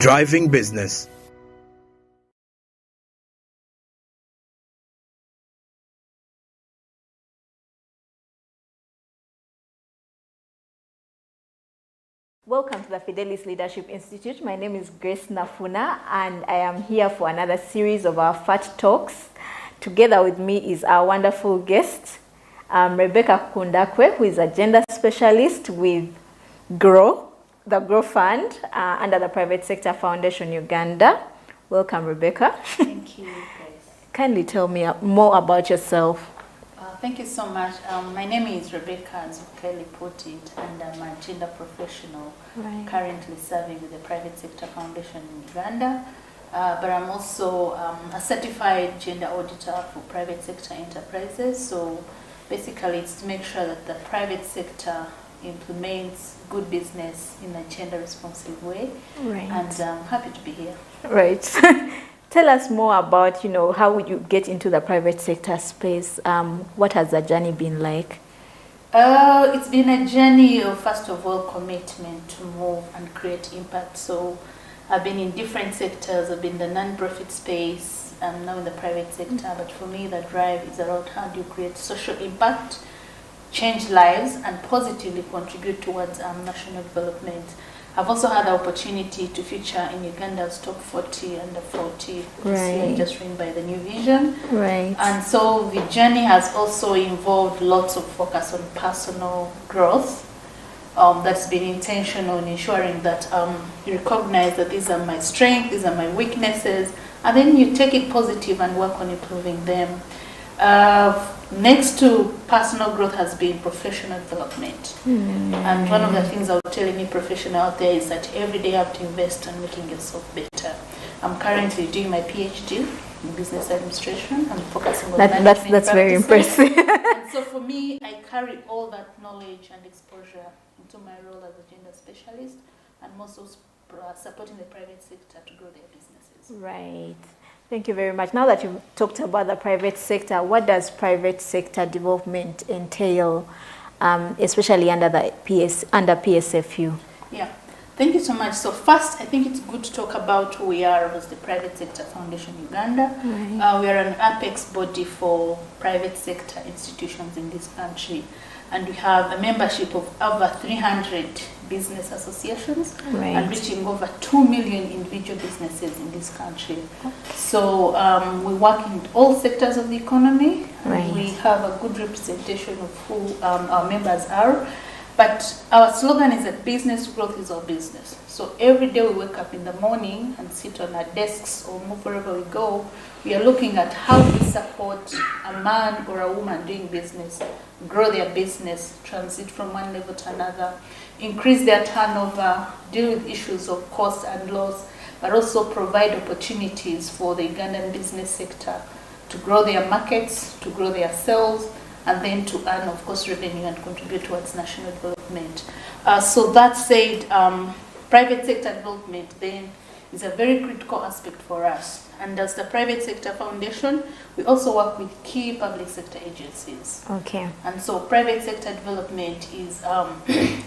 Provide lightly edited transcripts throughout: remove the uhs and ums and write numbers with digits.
Driving business. Welcome to the Fidelis Leadership Institute. My name is Grace Nafuna and I am here for another series of our FAT Talks. Together with me is our wonderful guest, Rebecca Kundakwe, who is a gender specialist with GROW, the GROW Fund, under the Private Sector Foundation Uganda. Welcome, Rebecca. Thank you, Grace. Kindly tell me more about yourself. Thank you so much. My name is Rebecca, as you clearly put it, and I'm a gender professional currently serving with the Private Sector Foundation in Uganda. But I'm also a certified gender auditor for private sector enterprises. So basically it's to make sure that the private sector implements good business in a gender responsive way. Right. And I'm happy to be here. Right. Tell us more about, how would you get into the private sector space? What has the journey been like? It's been a journey of, first of all, commitment to move and create impact. So I've been in different sectors. I've been in the non-profit space. I'm now in the private sector. But for me, the drive is around how do you create social impact, change lives, and positively contribute towards national development. I've also had the opportunity to feature in Uganda's top 40 under 40 this year, just run by the New Vision. Right. And so the journey has also involved lots of focus on personal growth. That's been intentional in ensuring that you recognize that these are my strengths, these are my weaknesses, and then you take it positive and work on improving them. Next to personal growth has been professional development. And one of the things I would tell any professional out there is that every day you have to invest in making yourself better. I'm currently doing my PhD in business administration. I'm focusing on management That's very impressive. And so for me, I carry all that knowledge and exposure into my role as a gender specialist and also supporting the private sector to grow their businesses. Right. Thank you very much. Now that you've talked about the private sector, what does private sector development entail, especially under PSFU? Yeah, thank you so much. So first, I think it's good to talk about who we are as the Private Sector Foundation Uganda. We are an apex body for private sector institutions in this country. And we have a membership of over 300 business associations and reaching over 2 million individual businesses in this country. So we work in all sectors of the economy. And we have a good representation of who our members are. But our slogan is that business growth is our business. So every day we wake up in the morning and sit on our desks or move wherever we go, we are looking at how we support a man or a woman doing business, grow their business, transit from one level to another, increase their turnover, deal with issues of cost and loss, but also provide opportunities for the Ugandan business sector to grow their markets, to grow their sales, and then to earn, of course, revenue and contribute towards national development. So that said, private sector development then is a very critical aspect for us. And as the Private Sector Foundation, we also work with key public sector agencies. Okay. And so private sector development is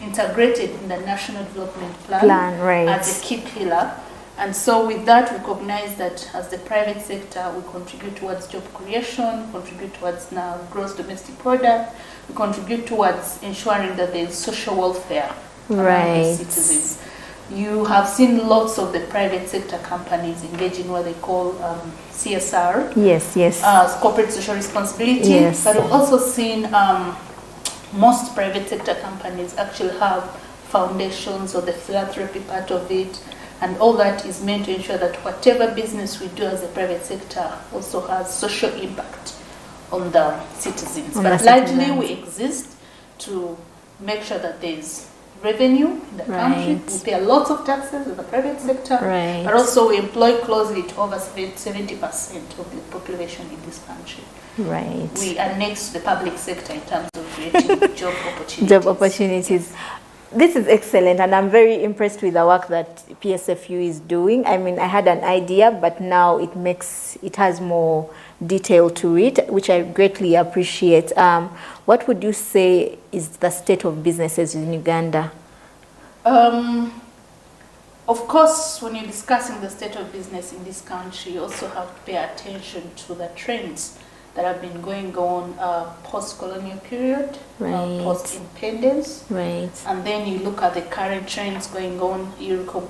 integrated in the National Development Plan as a key pillar. And so with that, we recognize that as the private sector, we contribute towards job creation, contribute towards now gross domestic product, we contribute towards ensuring that there is social welfare among the citizens. You have seen lots of the private sector companies engaging what they call CSR. Yes. Corporate social responsibility. Yes. But we've also seen most private sector companies actually have foundations or the philanthropy part of it. And all that is meant to ensure that whatever business we do as a private sector also has social impact on the citizens. But largely we exist to make sure that there's revenue in the country. We pay a lot of taxes in the private sector, but also we employ closely to over 70% of the population in this country. Right. We are next to the public sector in terms of creating job opportunities. Job opportunities. This is excellent, and I'm very impressed with the work that PSFU is doing. I mean, I had an idea, but now it has more detail to it, which I greatly appreciate. What would you say is the state of businesses in Uganda? Of course, when you're discussing the state of business in this country, you also have to pay attention to the trends that have been going on post-colonial period, Right. post-independence. Right. And then you look at the current trends going on.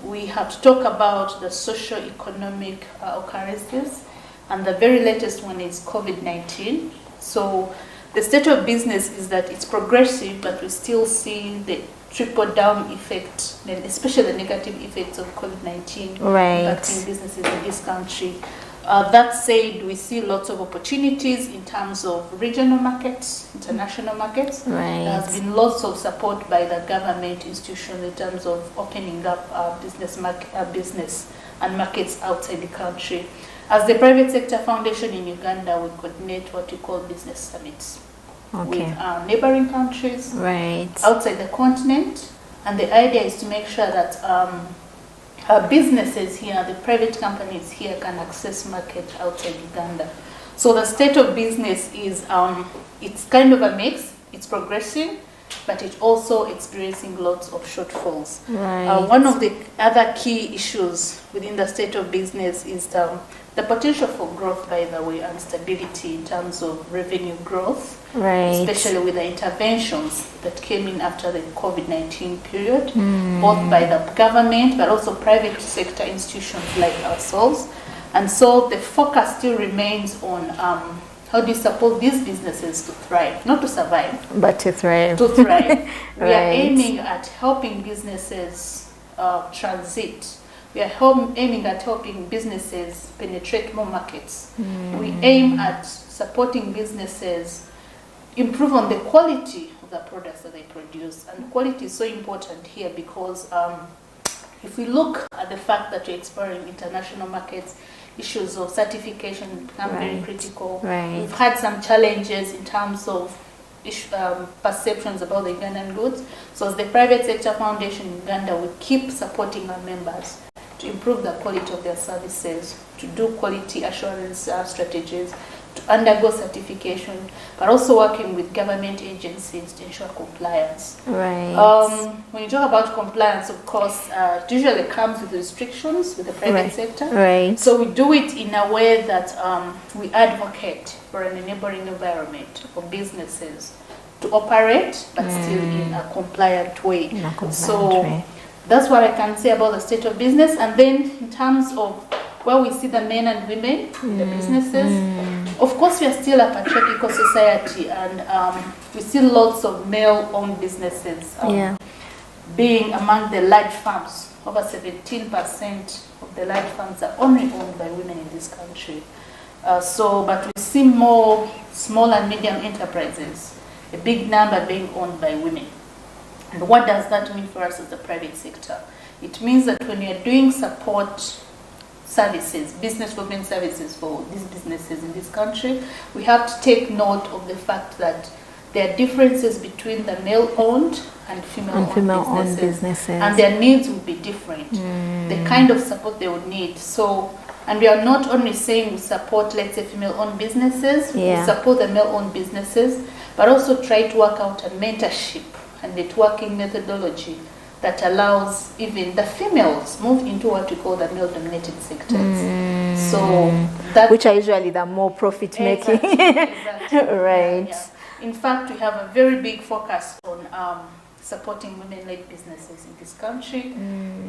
We have to talk about the socio-economic occurrences. And the very latest one is COVID-19. So the state of business is that it's progressive, but we still see the trickle-down effect, especially the negative effects of COVID-19 Right. impacting businesses in this country. That said, we see lots of opportunities in terms of regional markets, international markets. Right. There has been lots of support by the government institutions in terms of opening up business and markets outside the country. As the private sector foundation in Uganda, we coordinate what we call business summits Okay. with neighboring countries Right. outside the continent. And the idea is to make sure that our businesses here, the private companies here, can access market outside Uganda. So the state of business is, it's kind of a mix. It's progressing, but it's also experiencing lots of shortfalls. Right. One of the other key issues within the state of business is the potential for growth, by the way, and stability in terms of revenue growth. Right. Especially with the interventions that came in after the COVID-19 period, both by the government but also private sector institutions like ourselves. And so the focus still remains on how do you support these businesses to thrive, not to survive, But to thrive. to thrive. We are Right. aiming at helping businesses transit. We are aiming at helping businesses penetrate more markets. We aim at supporting businesses improve on the quality of the products that they produce. And quality is so important here because if we look at the fact that we're exploring international markets, issues of certification become very Right. critical. Right. We've had some challenges in terms of perceptions about the Ugandan goods. So as the private sector foundation in Uganda, we keep supporting our members to improve the quality of their services, to do quality assurance strategies, to undergo certification, but also working with government agencies to ensure compliance. Right. When you talk about compliance, of course, it usually comes with restrictions with the private sector. Right. So we do it in a way that we advocate for an enabling environment for businesses to operate, but still in a compliant way. In a compliant So way. that's what I can say about the state of business. And then in terms of where we see the men and women in the businesses, of course we are still a patriarchal society, and we see lots of male-owned businesses being among the large firms. Over 17% of the large firms are only owned by women in this country. But we see more small and medium enterprises, a big number being owned by women. And what does that mean for us as the private sector? It means that when you're doing support services, business development services for these businesses in this country, we have to take note of the fact that there are differences between the male-owned and female-owned businesses. And their needs will be different, the kind of support they would need. So, and we are not only saying we support, let's say, female-owned businesses, we support the male-owned businesses, but also try to work out a mentorship and networking methodology that allows even the females move into what we call the male-dominated sectors. So that, which are usually the more profit-making. Exactly. Right. Yeah. In fact, we have a very big focus on supporting women-led businesses in this country.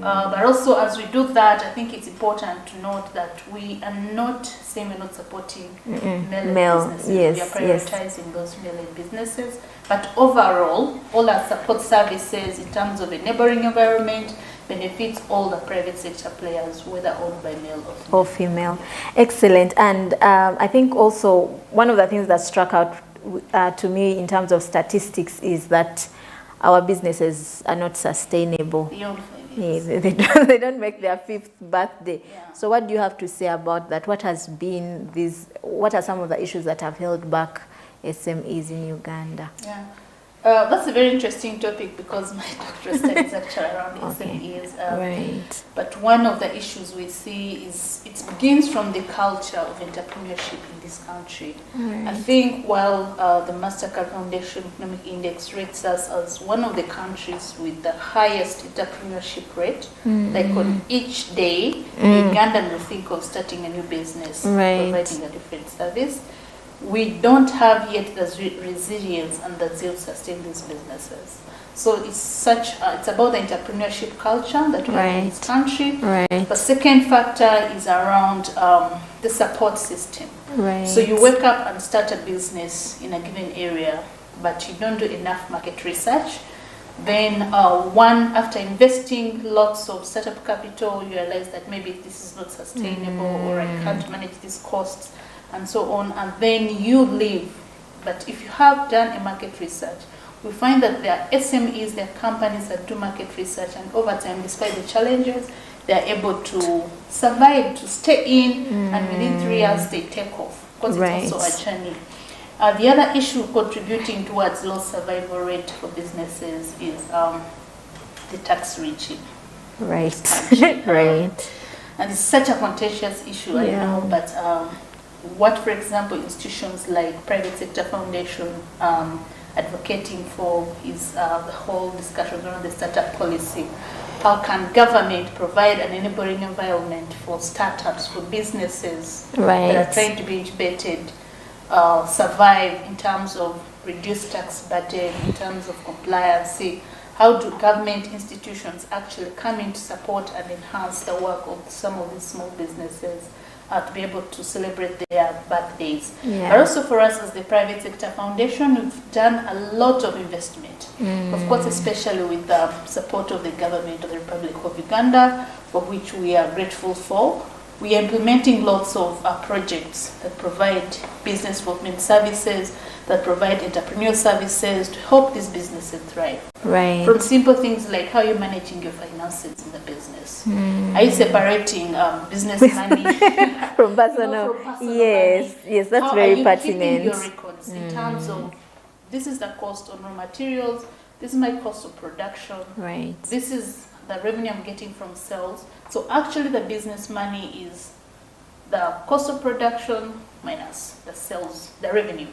But also, as we do that, I think it's important to note that we are not saying we're not supporting male businesses. Yes, We are prioritizing those male-led businesses. But overall, all our support services in terms of a neighboring environment benefits all the private sector players, whether owned by male or female. Excellent. And I think also one of the things that struck out to me in terms of statistics is that our businesses are not sustainable. Beyond 5 years. They don't make their 5th birthday. So what do you have to say about that? What are some of the issues that have held back SMEs in Uganda? That's a very interesting topic because my doctoral study is actually around SMEs. Right. But one of the issues we see is it begins from the culture of entrepreneurship in this country. Right. I think while the Mastercard Foundation Economic Index rates us as one of the countries with the highest entrepreneurship rate, like on each day, Ugandan will think of starting a new business, providing a different service. We don't have yet the resilience and the zeal to sustain these businesses. So it's about the entrepreneurship culture that we have in this country. Right. The second factor is around the support system. Right. So you wake up and start a business in a given area, but you don't do enough market research. Then after investing lots of startup capital, you realize that maybe this is not sustainable or I can't manage these costs and so on, and then you leave. But if you have done a market research, we find that there are SMEs, there are companies that do market research, and over time, despite the challenges, they are able to survive, to stay in, and within 3 years they take off, because it's also a journey. The other issue contributing towards low survival rate for businesses is the tax regime. Right. Right. And it's such a contentious issue, I know, but what, for example, institutions like private sector foundation advocating for is the whole discussion around the startup policy. How can government provide an enabling environment for startups, for businesses that are trying to be incubated, survive in terms of reduced tax burden, in terms of compliance? How do government institutions actually come in to support and enhance the work of some of these small businesses to be able to celebrate their birthdays? But also for us as the private sector foundation, we've done a lot of investment, of course, especially with the support of the government of the Republic of Uganda, for which we are grateful for. We are implementing lots of projects that provide business development services, that provide entrepreneurial services to help these businesses thrive. Right. From simple things like how you're managing your finances in the business. Are you separating business money from personal? Yes, money? Yes, that's how very are you pertinent. Keeping your records in terms of this is the cost on raw materials, this is my cost of production, Right. this is the revenue I'm getting from sales. So actually the business money is the cost of production minus the sales, the revenue.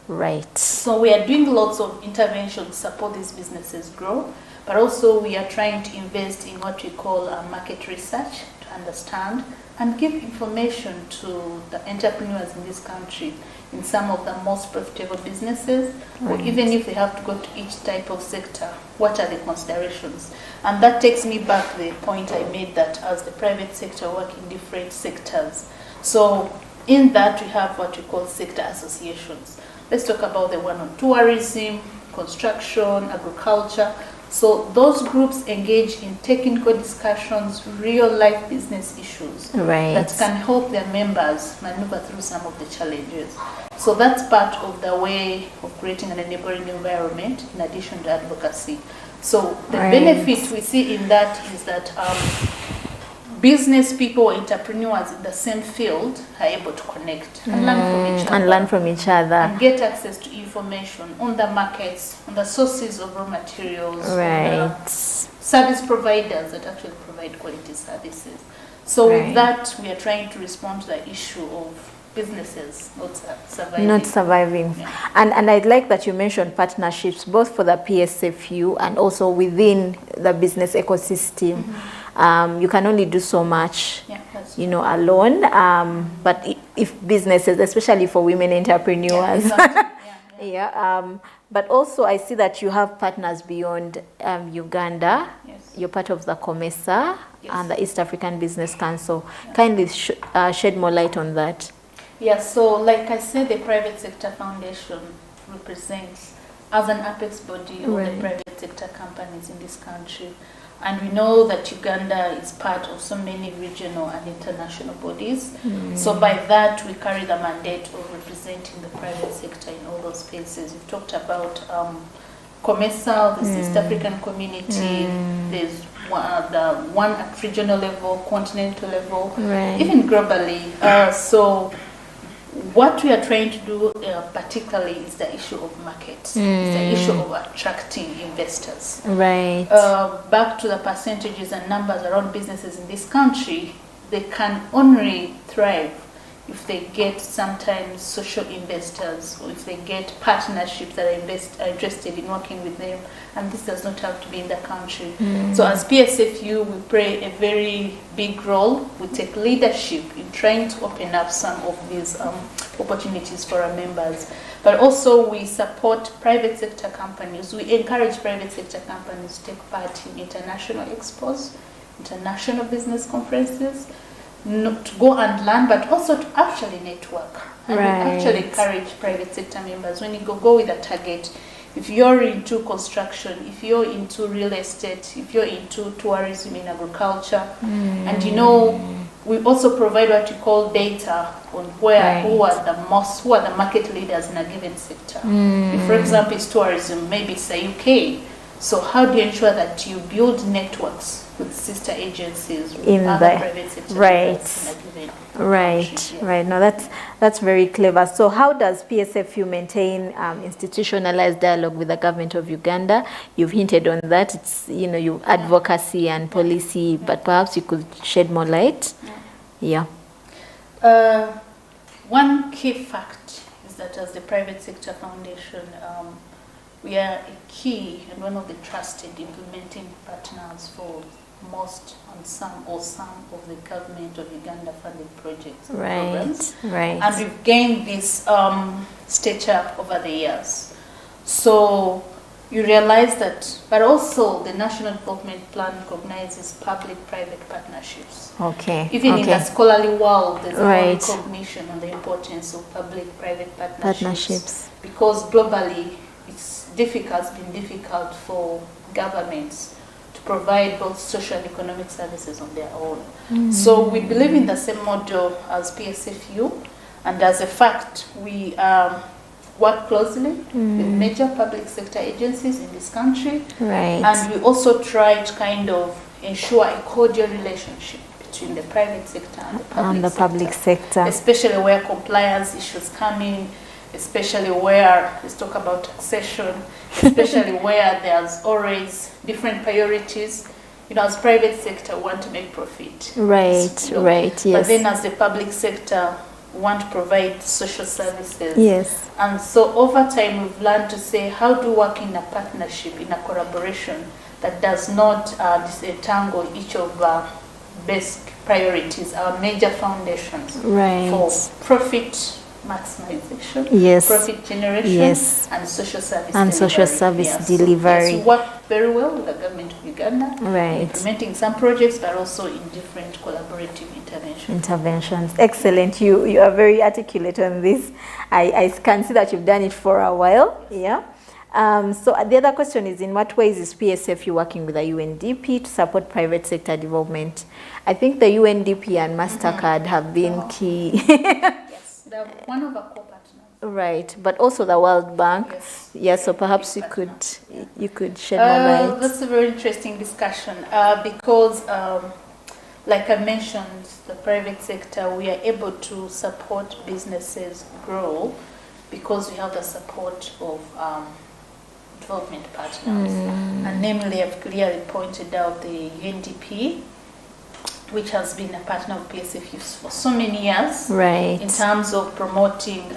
Right. So we are doing lots of interventions to support these businesses grow, but also we are trying to invest in what we call market research to understand and give information to the entrepreneurs in this country in some of the most profitable businesses, or even if they have to go to each type of sector, what are the considerations? And that takes me back to the point I made that as the private sector work in different sectors. So in that we have what we call sector associations. Let's talk about the one on tourism, construction, agriculture. So those groups engage in technical discussions, real life business issues that can help their members maneuver through some of the challenges. So that's part of the way of creating an enabling environment in addition to advocacy. So the benefit we see in that is that business people, entrepreneurs in the same field are able to connect and learn from each other. And get access to information on the markets, on the sources of raw materials, on the service providers that actually provide quality services. So with that, we are trying to respond to the issue of businesses not surviving. Yeah. And I'd like that you mentioned partnerships, both for the PSFU and also within the business ecosystem. You can only do so much, alone. But if businesses, especially for women entrepreneurs, but also I see that you have partners beyond Uganda. Yes. You're part of the COMESA and the East African Business Council. Kindly shed more light on that. Yes, so like I said, the Private Sector Foundation represents, as an apex body, all the private sector companies in this country. And we know that Uganda is part of so many regional and international bodies. So by that, we carry the mandate of representing the private sector in all those spaces. We've talked about COMESA, the East African community, there's the one at regional level, continental level, even globally. So what we are trying to do particularly is the issue of market, is the issue of attracting investors. Right. Back to the percentages and numbers around businesses in this country, they can only thrive if they get sometimes social investors, or if they get partnerships that are interested in working with them, and this does not have to be in the country. So as PSFU, we play a very big role. We take leadership in trying to open up some of these opportunities for our members. But also we support private sector companies. We encourage private sector companies to take part in international expos, international business conferences, not to go and learn, but also to actually network. And we actually encourage private sector members, when you go with a target, if you're into construction, if you're into real estate, if you're into tourism in agriculture, and we also provide what you call data on who are the market leaders in a given sector. If, for example, it's tourism, maybe it's the UK. So how do you ensure that you build networks with sister agencies, with in other the private sector right. No, that's very clever. So how does PSFU maintain institutionalized dialogue with the government of Uganda? You've hinted on that. It's you advocacy and policy, but perhaps you could shed more light. One key fact is that as the private sector foundation, we are a key and one of the trusted implementing partners for most and some of the government of Uganda funded projects and programs. And we've gained this stature over the years. So you realize that, but also the National Development Plan recognizes public-private partnerships. Even in the scholarly world, there's a recognition on the importance of public-private partnerships. Because globally, it's been difficult for governments to provide both social and economic services on their own. So we believe in the same model as PSFU, and as a fact, we work closely with major public sector agencies in this country, and we also try to kind of ensure a cordial relationship between the private sector and the public sector, especially where compliance issues come in, especially where, let's talk about taxation, especially where there's always different priorities. As private sector, we want to make profit. Yes. But then as the public sector, we want to provide social services. And so over time, we've learned to say, how do we work in a partnership, in a collaboration that does not disentangle each of our best priorities, our major foundations for profit maximization, profit generation, and social service delivery. So we work very well with the government of Uganda, implementing some projects, but also in different collaborative interventions. Excellent. You are very articulate on this. I can see that you've done it for a while. So the other question is, in what ways is PSFU working with the UNDP to support private sector development? I think the UNDP and MasterCard have been key. They're one of our co-partners. But also the World Bank. So perhaps you could shed more light. That's a very interesting discussion because, like I mentioned, the private sector, we are able to support businesses grow because we have the support of development partners. And namely, I've clearly pointed out the UNDP, which has been a partner of PSFU for so many years, in terms of promoting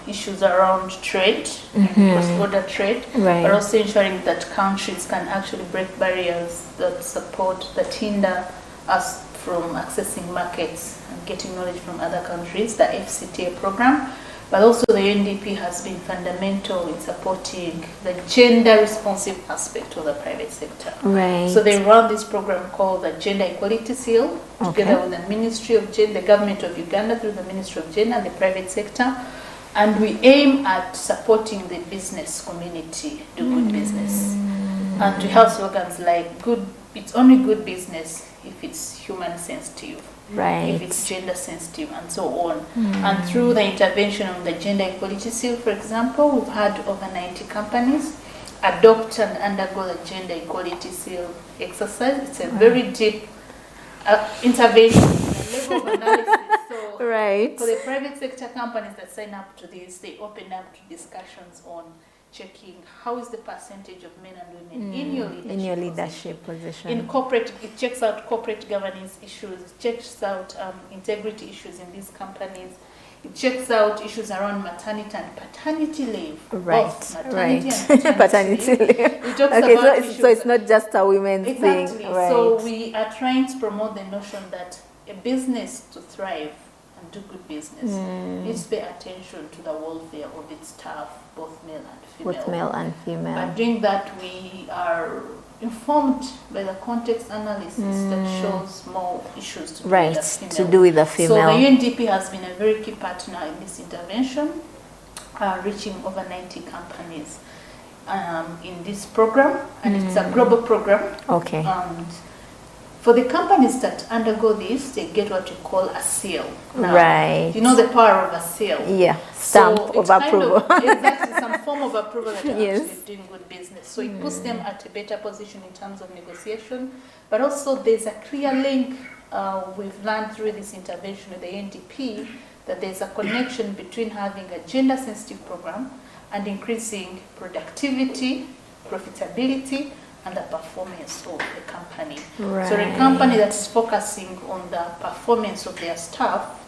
issues around trade, cross-border trade, but also ensuring that countries can actually break barriers that hinder us from accessing markets and getting knowledge from other countries, the FCTA program. But also the UNDP has been fundamental in supporting the gender-responsive aspect of the private sector. So they run this program called the Gender Equality Seal, together with the Ministry of Gender, the government of Uganda through the Ministry of Gender and the private sector. And we aim at supporting the business community, do good business. And we have slogans like, it's only good business if it's human sensitive. If it's gender sensitive and so on. And through the intervention of the Gender Equality Seal, for example, we've had over 90 companies adopt and undergo the Gender Equality Seal exercise. It's a very deep intervention at the of analysis. So Right. for the private sector companies that sign up to this, they open up to discussions on checking how is the percentage of men and women in your leadership position. In corporate, it checks out corporate governance issues, it checks out integrity issues in these companies. It checks out issues around maternity and paternity leave. Right, maternity right. and paternity leave. It talks Okay, about so, issues so it's not just a women's exactly. thing. Right. So we are trying to promote the notion that a business to thrive and do good business needs to pay attention to the welfare of its staff, both male and female. Both male and female. By doing that, we are informed by the context analysis that shows more issues to do with the female. To do with the female. So the UNDP has been a very key partner in this intervention, reaching over 90 companies in this program, and it's a global program. Okay. And for the companies that undergo this, they get what we call a seal. Now, right. You know the power of a seal. Yeah. Stamp so of approval. Exactly, some form of approval that Yes. you're actually doing good business. So it puts them at a better position in terms of negotiation. But also there's a clear link we've learned through this intervention with the NDP that there's a connection between having a gender-sensitive program and increasing productivity, profitability, and the performance of the company. Right. So a company that's focusing on the performance of their staff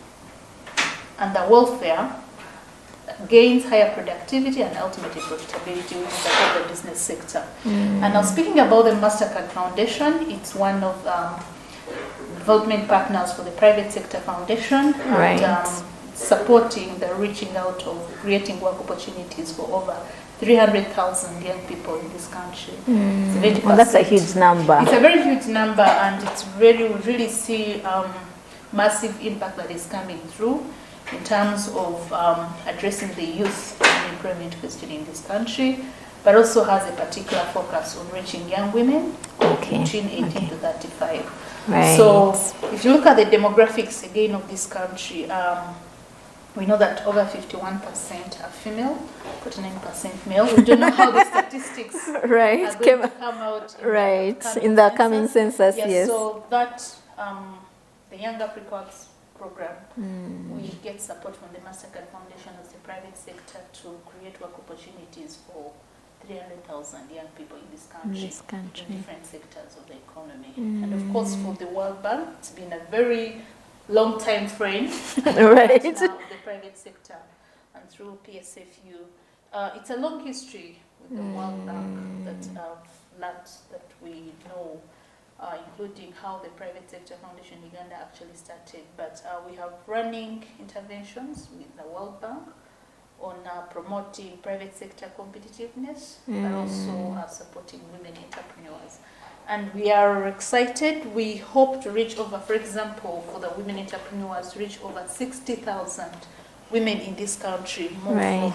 and the welfare gains higher productivity and ultimately profitability within the corporate business sector. And now speaking about the MasterCard Foundation, it's one of development partners for the private sector foundation, Right. and supporting the reaching out of creating work opportunities for over 300,000 young people in this country. It's 80%. Well, that's a huge number. It's a very huge number, and it's very, we really see massive impact that is coming through in terms of addressing the youth unemployment question in this country, but also has a particular focus on reaching young women between 18 to 35. Right. So if you look at the demographics again of this country, we know that over 51% are female, 49% male. We don't know how the statistics Right. are going to come out In the coming census, yes. So that the Young Africa Works program, we get support from the MasterCard Foundation as the private sector to create work opportunities for 300,000 young people in this country, in different sectors of the economy. And of course, for the World Bank, it's been a very long time frame right. now the private sector and through PSFU. It's a long history with the World Bank that I've learned that we know, including how the private sector foundation in Uganda actually started. But we have running interventions with the World Bank on promoting private sector competitiveness, but also supporting women entrepreneurs. And we are excited. We hope to reach over, for example, for the women entrepreneurs, to reach over 60,000 women in this country, move from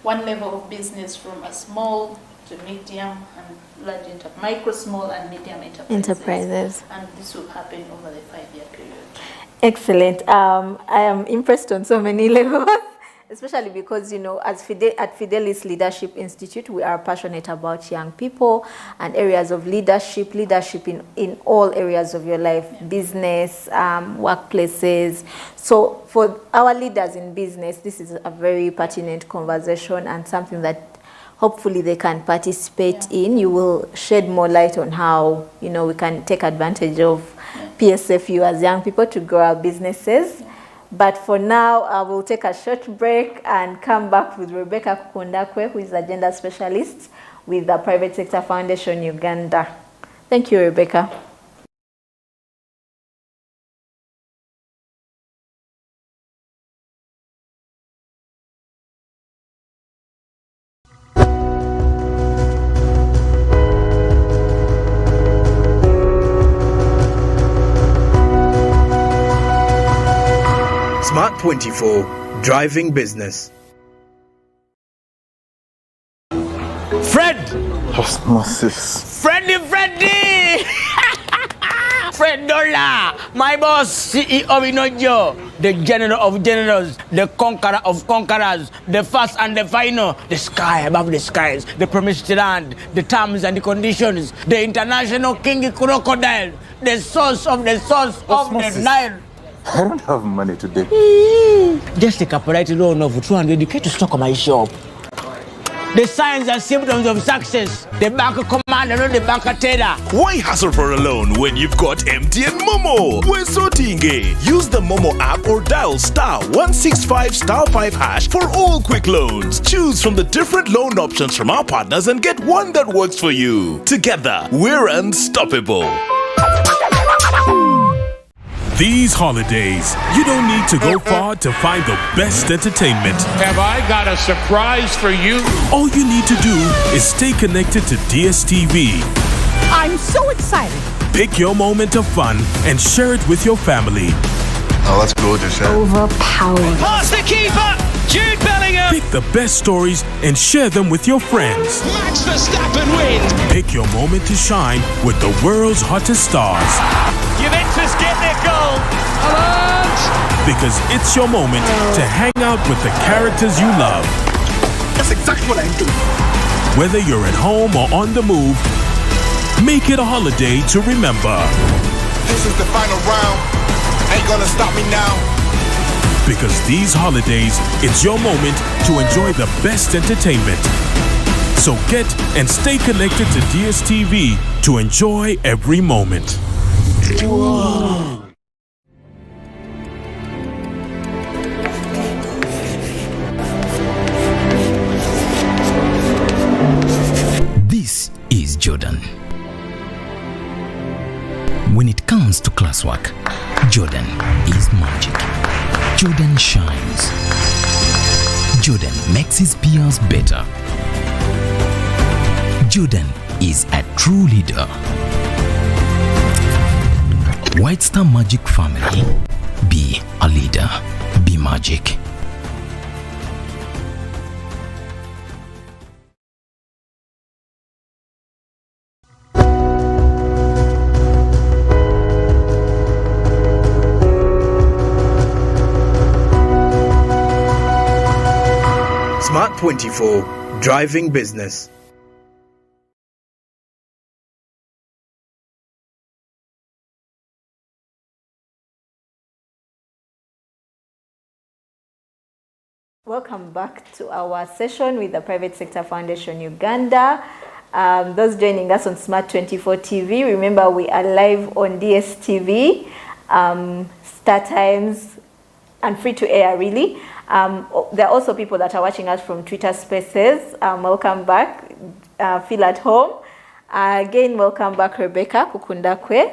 one level of business from a small to medium and large micro, small and medium enterprises. And this will happen over the 5-year period. Excellent. I am impressed on so many levels. Especially because, at Fidelis Leadership Institute, we are passionate about young people and areas of leadership in all areas of your life, business, workplaces. So for our leaders in business, this is a very pertinent conversation and something that hopefully they can participate in. You will shed more light on how, we can take advantage of PSFU as young people to grow our businesses. But for now, I will take a short break and come back with Rebecca Kukundakwe, who is a gender specialist with the Private Sector Foundation Uganda. Thank you, Rebecca. Smart 24, driving business. Fred! Osmosis. Freddy! Fred Dollar! My boss, CEO Inojo, the general of generals, the conqueror of conquerors, the first and the final, the sky above the skies, the promised land, the terms and the conditions, the international king crocodile, the source of the Nile. I don't have money today. Just take a polite loan of 200k to stock on my shop. The signs and symptoms of success. The bank commander, not the bank teller. Why hassle for a loan when you've got MTN Momo? We're sorting. Use the Momo app or dial *165*5# for all quick loans. Choose from the different loan options from our partners and get one that works for you. Together, we're unstoppable. These holidays, you don't need to go far to find the best entertainment. Have I got a surprise for you? All you need to do is stay connected to DSTV. I'm so excited. Pick your moment of fun and share it with your family. Oh, that's gorgeous, yeah. Overpowering. Pass the keeper, Jude Bellingham. Pick the best stories and share them with your friends. Max Verstappen wins. Pick your moment to shine with the world's hottest stars. Juventus get their goal. Because it's your moment to hang out with the characters you love. That's exactly what I do. Whether you're at home or on the move, make it a holiday to remember. This is the final round. Ain't gonna stop me now. Because these holidays, it's your moment to enjoy the best entertainment. So get and stay connected to DSTV to enjoy every moment. Whoa. This is Jordan. When it comes to classwork, Jordan is magic. Jordan shines. Jordan makes his peers better. Jordan is a true leader. White Star Magic family. Be a leader. Be magic. Smart 24, driving business. Welcome back to our session with the Private Sector Foundation Uganda. Those joining us on Smart 24 TV, remember we are live on DSTV, Star Times, and free to air really. There are also people that are watching us from Twitter Spaces. Welcome back. Feel at home. Again, welcome back, Rebecca Kukundakwe,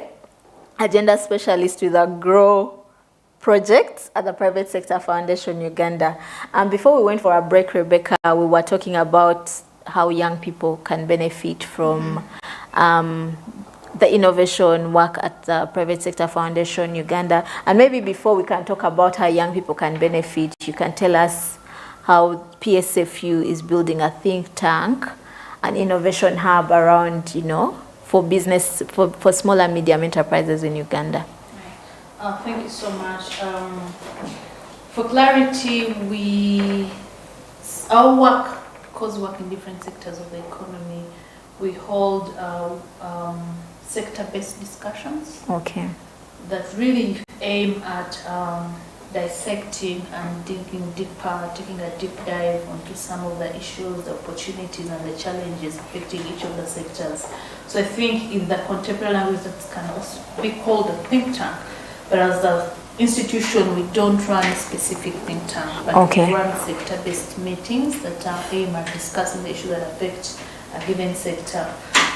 Agenda Specialist with the GROW project at the Private Sector Foundation Uganda. Before we went for a break, Rebecca, we were talking about how young people can benefit from the innovation work at the Private Sector Foundation Uganda. And maybe before we can talk about how young people can benefit, you can tell us how PSFU is building a think tank, an innovation hub around, for business, for small and medium enterprises in Uganda. Thank you so much. For clarity, our work, because we work in different sectors of the economy, we hold sector-based discussions. Okay. That really aim at dissecting and digging deeper, taking a deep dive onto some of the issues, the opportunities, and the challenges affecting each of the sectors. So I think in the contemporary language that can also be called a think tank. But as the institution, we don't run a specific think tank, but we run sector-based meetings that are aimed at discussing the issues that affect a given sector.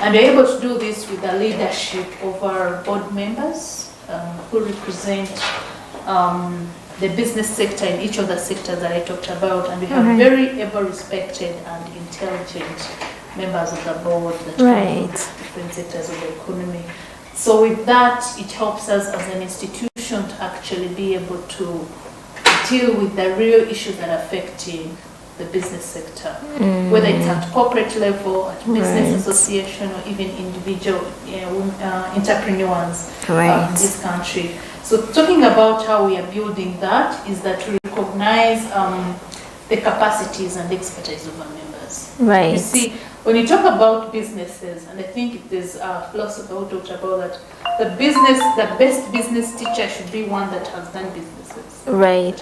And we're able to do this with the leadership of our board members who represent the business sector in each of the sectors that I talked about. And we have very able, respected, and intelligent members of the board that come from different sectors of the economy. So with that, it helps us as an institution to actually be able to deal with the real issues that are affecting the business sector, whether it's at corporate level, at business association, or even individual entrepreneurs in this country. So talking about how we are building that is that we recognize the capacities and expertise of our members. Right. You see, when you talk about businesses, and I think there's a philosopher who talked about that, the best business teacher should be one that has done businesses. Right,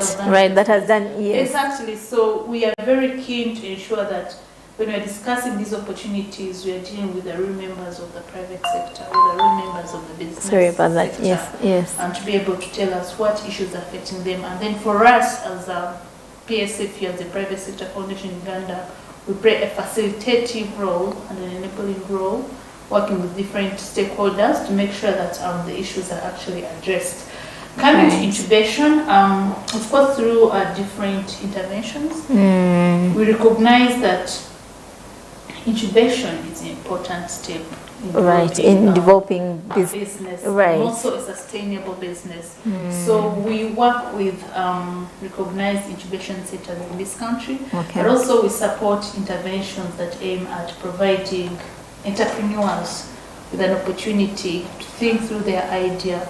that has done, yes. Exactly. So we are very keen to ensure that when we're discussing these opportunities, we are dealing with the real members of the private sector, with the real members of the business Sorry about that, sector, yes. and to be able to tell us what issues are affecting them. And then for us as a PSFU, as the Private Sector Foundation Uganda, we play a facilitative role and an enabling role, working with different stakeholders to make sure that the issues are actually addressed. Coming to intubation, of course, through different interventions, we recognize that intubation is an important step in developing business, and also a sustainable business. So we work with recognized intubation centers in this country, but also we support interventions that aim at providing entrepreneurs with an opportunity to think through their idea.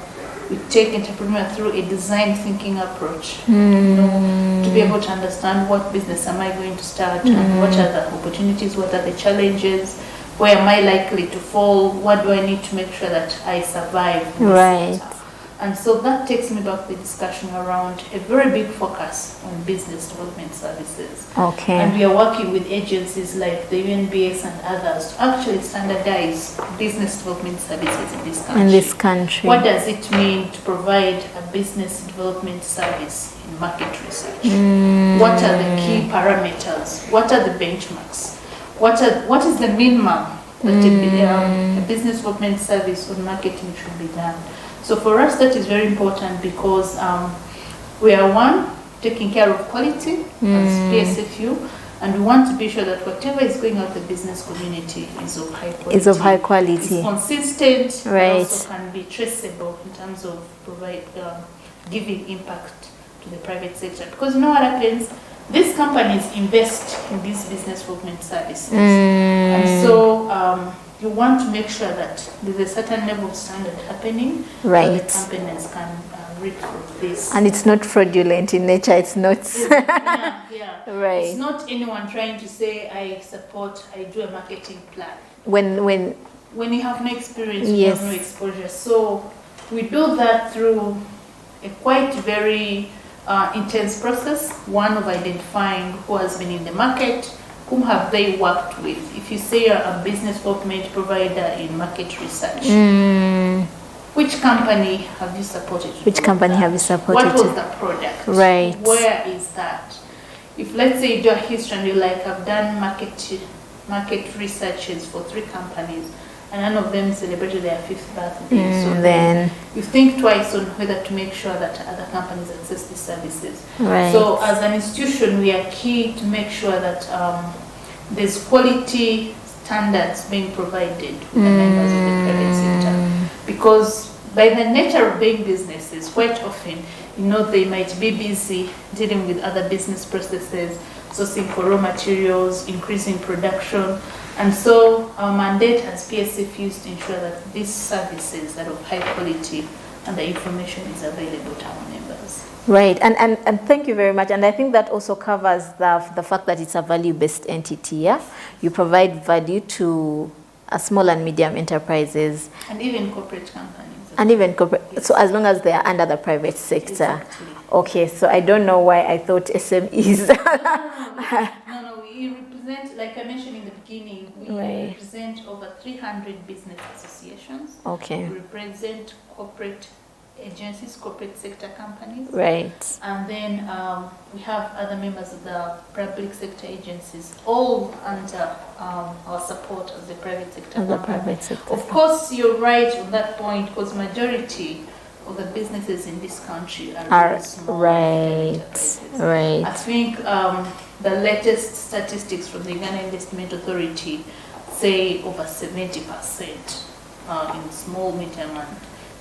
We take entrepreneurs through a design thinking approach, to be able to understand what business am I going to start, and what are the opportunities, what are the challenges, where am I likely to fall, what do I need to make sure that I survive in this sector. And so that takes me back to the discussion around a very big focus on business development services. And we are working with agencies like the UNBS and others to actually standardize business development services in this country. What does it mean to provide a business development service in market research? What are the key parameters? What are the benchmarks? What is the minimum that a business development service on marketing should be done? So for us, that is very important because we are taking care of quality as PSFU, and we want to be sure that whatever is going out the business community is of high quality. It's consistent, also can be traceable in terms of giving impact to the private sector. Because you know what happens? These companies invest in these business development services, and so you want to make sure that there's a certain level of standard happening, so the companies can reap from this. And it's not fraudulent in nature, it's not. It's not anyone trying to say, I do a marketing plan. When you have no experience, you have no exposure. So we do that through a quite very intense process, one of identifying who has been in the market, whom have they worked with. If you say you're a business development provider in market research, which company have you supported? What was the product? Where is that? If let's say you do a history and you're like, I've done market researches for 3 companies, and none of them celebrated their 5th birthday. So then you think twice on whether to make sure that other companies access these services. So as an institution, we are key to make sure that there's quality standards being provided to the members of the private sector. Because by the nature of being businesses, quite often, they might be busy dealing with other business processes, sourcing for raw materials, increasing production. And so our mandate as PSFU is to ensure that these services are of high quality and the information is available to our members. And thank you very much. And I think that also covers the fact that it's a value-based entity, You provide value to small and medium enterprises. And even corporate companies. So as long as they are under the private sector. Okay, so I don't know why I thought SMEs. No, we represent, like I mentioned in the beginning, we represent over 300 business associations. We represent corporate agencies, corporate sector companies. And then we have other members of the public sector agencies, all under our support as the private sector. Of course, you're right on that point, because majority of the businesses in this country are small. I think the latest statistics from the Uganda Investment Authority say over 70% in small, medium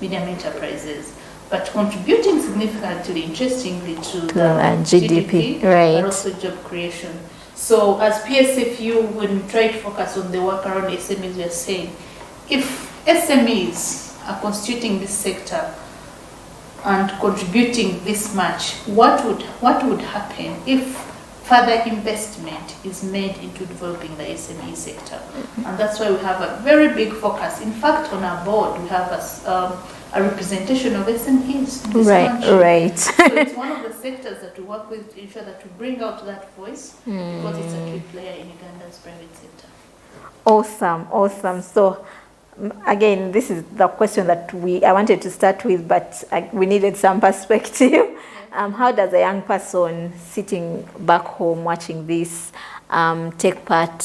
enterprises, but contributing significantly, interestingly, to the GDP, but also job creation. So as PSFU, when we try to focus on the work around SMEs, we are saying, if SMEs are constituting this sector and contributing this much, what would happen if further investment is made into developing the SME sector. And that's why we have a very big focus. In fact, on our board, we have a representation of SMEs in this country. Right. So it's one of the sectors that we work with to ensure that we bring out that voice because it's a key player in Uganda's private sector. Awesome. So again, this is the question that I wanted to start with, but we needed some perspective. How does a young person sitting back home watching this take part,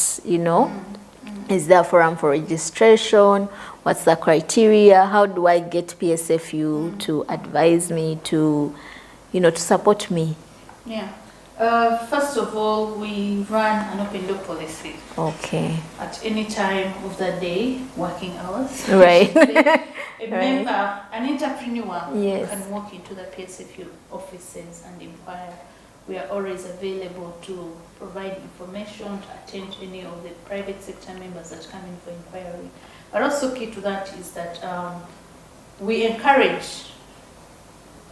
Is there a forum for registration? What's the criteria? How do I get PSFU to advise me, to support me? Yeah. First of all, we run an open door policy. Okay. At any time of the day, working hours. Right. A member, an entrepreneur can walk into the PSFU offices and inquire. We are always available to provide information, to attend to any of the private sector members that come in for inquiry. But also key to that is that we encourage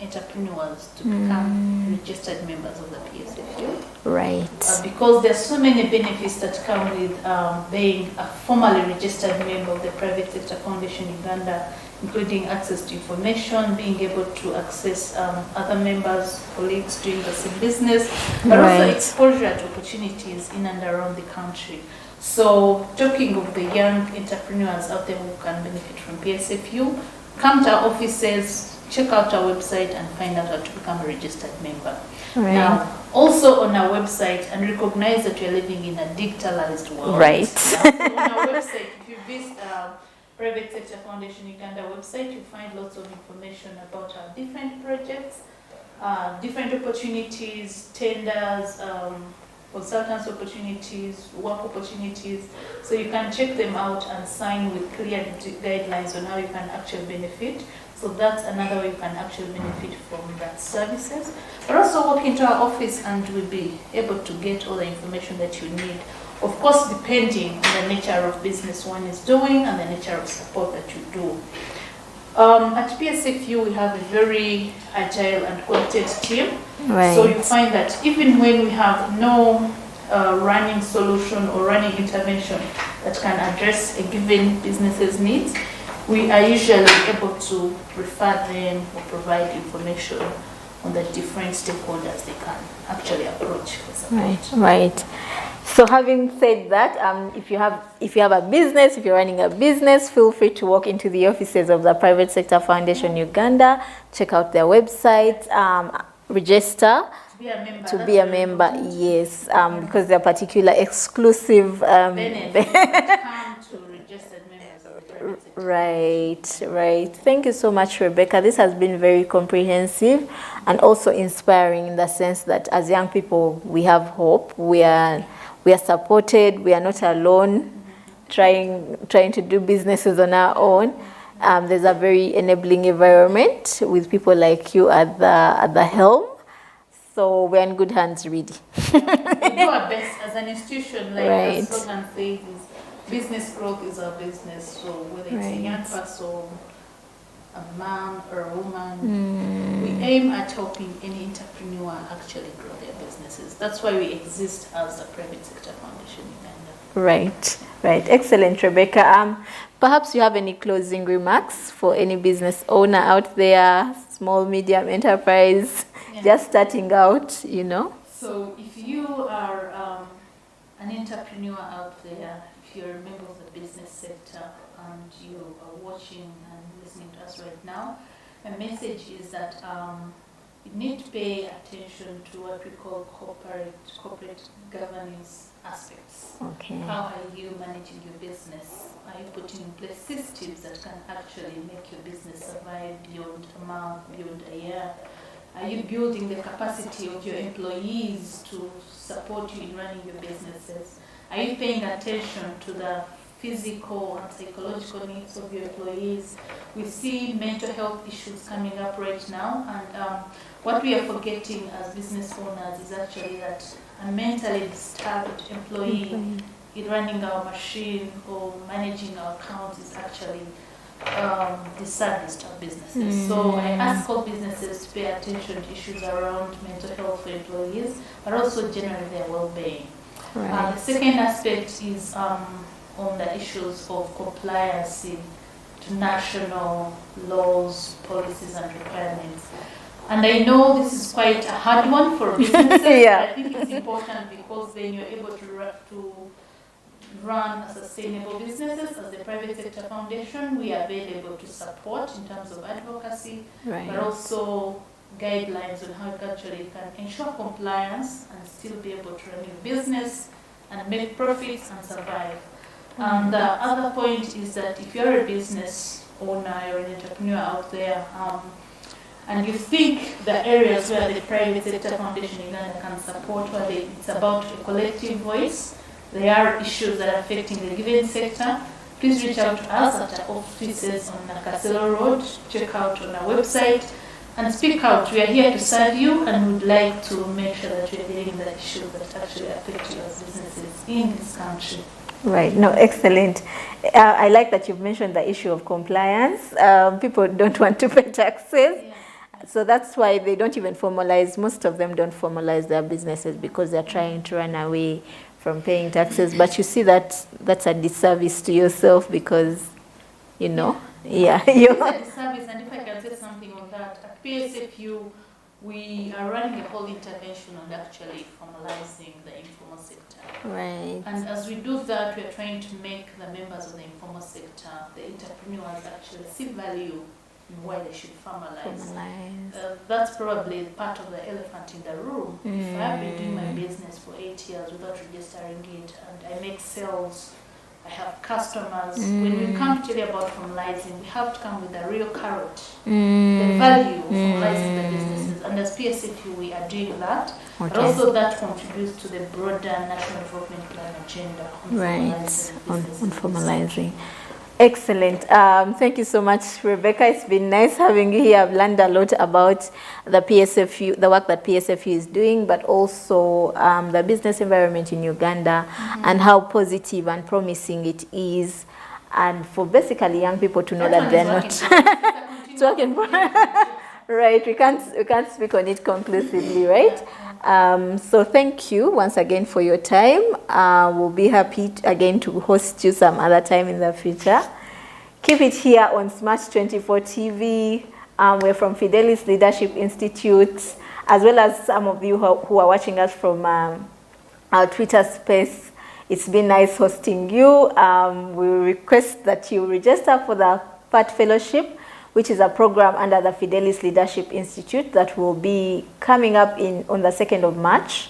entrepreneurs to become registered members of the PSFU. Right. Because there are so many benefits that come with being a formally registered member of the Private Sector Foundation Uganda, including access to information, being able to access other members, colleagues doing the same business, but also exposure to opportunities in and around the country. So talking of the young entrepreneurs out there who can benefit from PSFU, come to our offices, check out our website and find out how to become a registered member. Right. Now, also on our website, and recognize that we're living in a digitalized world. Right. So on our website, if you visit Private Sector Foundation Uganda website, you find lots of information about our different projects, different opportunities, tenders, consultants opportunities, work opportunities. So you can check them out and sign with clear guidelines on how you can actually benefit. So that's another way you can actually benefit from that services. But also walk into our office and we'll be able to get all the information that you need. Of course, depending on the nature of business one is doing and the nature of support that you do. At PSFU, we have a very agile and committed team. Right. So you find that even when we have no running solution or running intervention that can address a given business's needs, we are usually able to refer them or provide information on the different stakeholders they can actually approach for support. Right. So having said that, if you have a business, if you're running a business, feel free to walk into the offices of the Private Sector Foundation Uganda, check out their website, register to be a member. Yes, because there are particular exclusive benefits that come to registered members of the private sector. Right. Thank you so much, Rebecca. This has been very comprehensive and also inspiring in the sense that as young people, we have hope. We are supported. We are not alone trying to do businesses on our own. There's a very enabling environment with people like you at the helm. So we're in good hands, really. We do our best as an institution, like the slogan says, business growth is our business. So whether it's a young person, a man or a woman, we aim at helping any entrepreneur actually grow their businesses. That's why we exist as a Private Sector Foundation Uganda. Right. Excellent, Rebecca. Perhaps you have any closing remarks for any business owner out there, small, medium enterprise, just starting out, So if you are an entrepreneur out there, if you're a member of the business sector and you are watching and listening to us right now, my message is that you need to pay attention to what we call corporate governance aspects. Okay. How are you managing your business? Are you putting in place systems that can actually make your business survive beyond a month, beyond a year? Are you building the capacity of your employees to support you in running your businesses? Are you paying attention to the physical and psychological needs of your employees? We see mental health issues coming up right now, and what we are forgetting as business owners is actually that a mentally disturbed employee in running our machine or managing our accounts is actually disservice to our businesses. So I ask all businesses to pay attention to issues around mental health for employees, but also generally their well-being. The second aspect is on the issues of compliance to national laws, policies, and requirements. And I know this is quite a hard one for businesses, Yeah. but I think it's important because then you're able to run sustainable businesses. As the private sector foundation, we are available to support in terms of advocacy, but also guidelines on how you actually can ensure compliance and still be able to run your business and make profits and survive. And the other point is that if you're a business owner or an entrepreneur out there, and you think the areas where the private sector foundation in Uganda can support, where it's about a collective voice, there are issues that are affecting the given sector, please reach out to us at our offices on Nakasero Road, check out on our website, and speak out. We are here to serve you and would like to make sure that we are dealing with the issues that actually affect you as businesses in this country. Right. No, excellent. I like that you've mentioned the issue of compliance. People don't want to pay taxes. So that's why they don't even formalize, most of them don't formalize their businesses because they're trying to run away from paying taxes. But you see that that's a disservice to yourself because, you know, It's a disservice, and if I can say something on that, at PSFU, we are running a whole intervention on actually formalizing the informal sector. Right. And as we do that, we are trying to make the members of the informal sector, the entrepreneurs, actually see value in why they should formalize. That's probably part of the elephant in the room. If I've been doing my business for 8 years without registering it, and I make sales, I have customers. When we come to tell you about formalizing, we have to come with a real carrot, the value of formalizing the businesses. And as PSFU, we are doing that. But also that contributes to the broader national development plan agenda on formalizing. Excellent. Thank you so much, Rebecca. It's been nice having you here. I've learned a lot about the PSFU, the work that PSFU is doing, but also the business environment in Uganda and how positive and promising it is. And for basically young people to know that they're not it's working for right. We can't speak on it conclusively, right? So thank you once again for your time. We'll be happy again to host you some other time in the future. Keep it here on Smart 24 TV. We're from Fidelis Leadership Institute, as well as some of you who are watching us from our Twitter space. It's been nice hosting you. We request that you register for the FAT Fellowship, which is a program under the Fidelis Leadership Institute that will be coming up on the 2nd of March.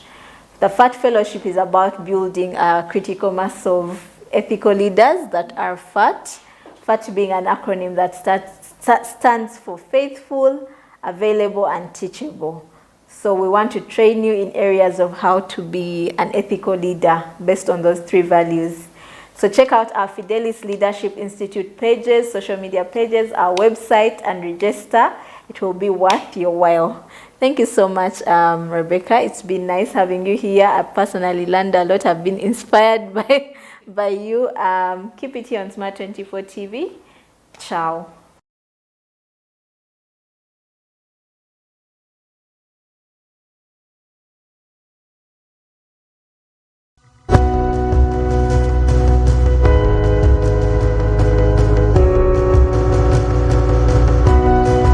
The FAT Fellowship is about building a critical mass of ethical leaders that are FAT. FAT being an acronym that stands for faithful, available, and teachable. So we want to train you in areas of how to be an ethical leader based on those 3 values. So check out our Fidelis Leadership Institute pages, social media pages, our website, and register. It will be worth your while. Thank you so much, Rebecca. It's been nice having you here. I personally learned a lot. I've been inspired by you. Keep it here on Smart 24 TV. Ciao.